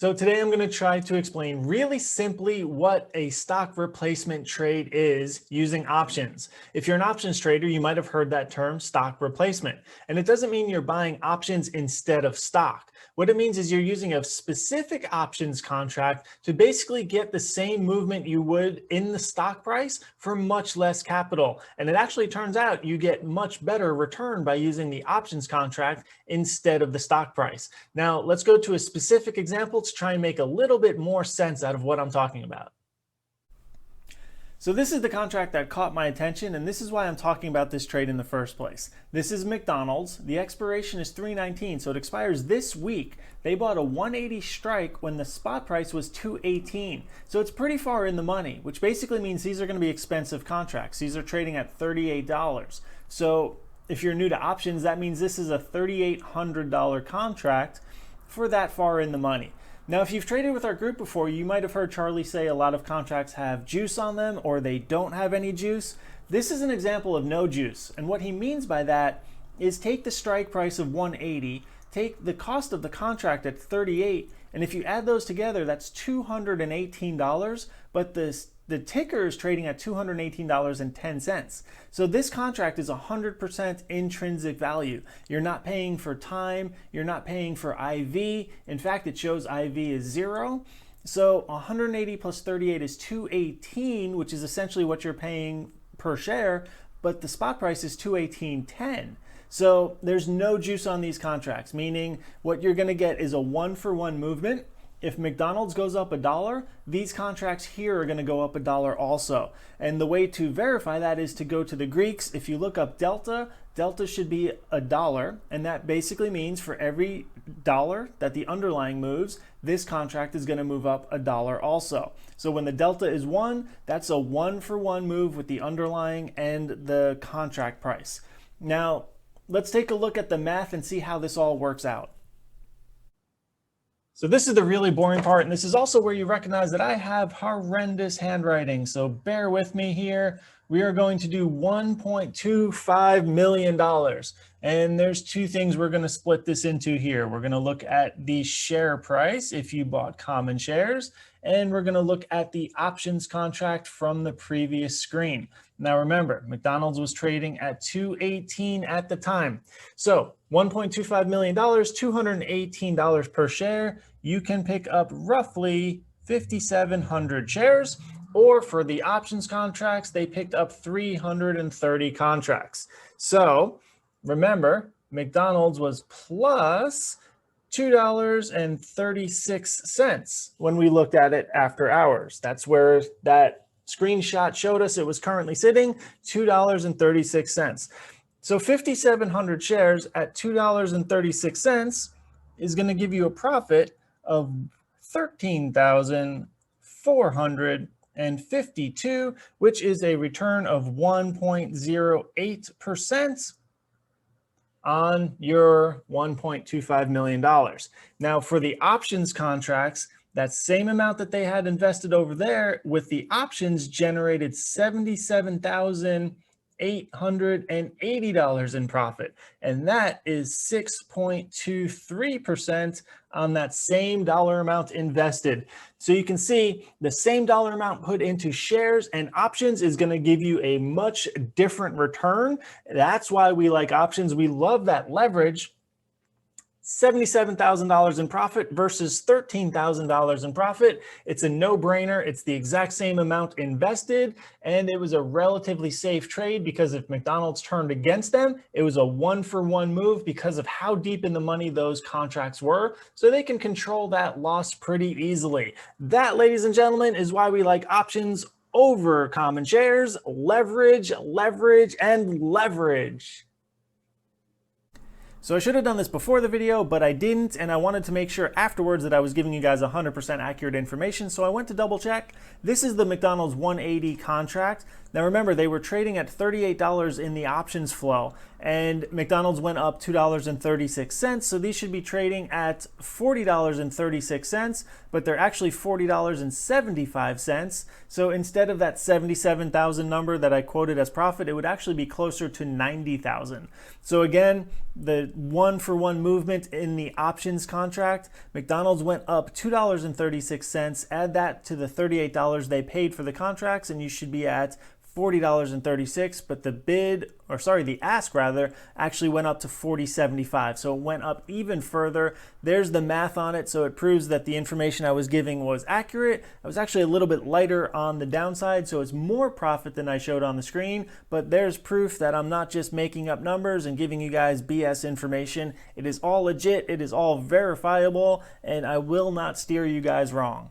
So today I'm going to try to explain really simply what a stock replacement trade is using options. If you're an options trader, you might have heard that term stock replacement. And it doesn't mean you're buying options instead of stock. What it means is you're using a specific options contract to basically get the same movement you would in the stock price for much less capital. And it actually turns out you get much better return by using the options contract instead of the stock price. Now, let's go to a specific example to try and make a little bit more sense out of what I'm talking about. So this is the contract that caught my attention, and this is why I'm talking about this trade in the first place. This is McDonald's. The expiration is 3/19, so it expires this week. They bought a 180 strike when the spot price was 218. So it's pretty far in the money, which basically means these are going to be expensive contracts. These are trading at $38. So if you're new to options, that means this is a $3,800 contract for that far in the money. Now, if you've traded with our group before, you might have heard Charlie say a lot of contracts have juice on them or they don't have any juice. This is an example of no juice. And what he means by that is take the strike price of 180, take the cost of the contract at 38, and if you add those together, that's $218, but the ticker is trading at $218.10. So this contract is 100% intrinsic value. You're not paying for time, you're not paying for IV. In fact, it shows IV is 0. So 180 plus 38 is 218, which is essentially what you're paying per share, but the spot price is 218.10. So there's no juice on these contracts, meaning what you're going to get is a one-for-one movement. If McDonald's goes up $1, these contracts here are going to go up $1 also. And the way to verify that is to go to the Greeks. If you look up delta, delta should be $1, and that basically means for every dollar that the underlying moves, this contract is going to move up $1 also. So when the delta is 1, that's a one-for-one move with the underlying and the contract price. Now, let's take a look at the math and see how this all works out. So this is the really boring part, and this is also where you recognize that I have horrendous handwriting. So bear with me here. We are going to do $1.25 million. And there's two things we're going to split this into here. We're going to look at the share price if you bought common shares, and we're going to look at the options contract from the previous screen. Now remember, McDonald's was trading at 218 at the time. So $1.25 million, $218 per share. You can pick up roughly 5,700 shares, or for the options contracts, they picked up 330 contracts. So remember, McDonald's was plus $2.36 when we looked at it after hours. That's where that screenshot showed us it was currently sitting, $2.36. So 5,700 shares at $2.36 is going to give you a profit of $13,452, which is a return of 1.08% on your $1.25 million. Now for the options contracts, that same amount that they had invested over there with the options generated $77,880 in profit. And that is 6.23% on that same dollar amount invested. So you can see the same dollar amount put into shares and options is going to give you a much different return. That's why we like options. We love that leverage. $77,000 in profit versus $13,000 in profit. It's a no-brainer. It's the exact same amount invested, and it was a relatively safe trade because if McDonald's turned against them, it was a one-for-one move because of how deep in the money those contracts were, so they can control that loss pretty easily. That, ladies and gentlemen, is why we like options over common shares. Leverage, leverage, and leverage. So I should have done this before the video, but I didn't, and I wanted to make sure afterwards that I was giving you guys 100% accurate information, so I went to double check. This is the McDonald's 180 contract. Now remember, they were trading at $38 in the options flow, and McDonald's went up $2.36, so these should be trading at $40.36, but they're actually $40.75. So instead of that 77,000 number that I quoted as profit, it would actually be closer to 90,000. So again, the one-for-one movement in the options contract, McDonald's went up $2.36. Add that to the $38 they paid for the contracts, and you should be at $40.36, but the ask actually went up to $40.75. So it went up even further. There's the math on it. So it proves that the information I was giving was accurate. I was actually a little bit lighter on the downside, so it's more profit than I showed on the screen, but there's proof that I'm not just making up numbers and giving you guys BS information. It is all legit. It is all verifiable, and I will not steer you guys wrong.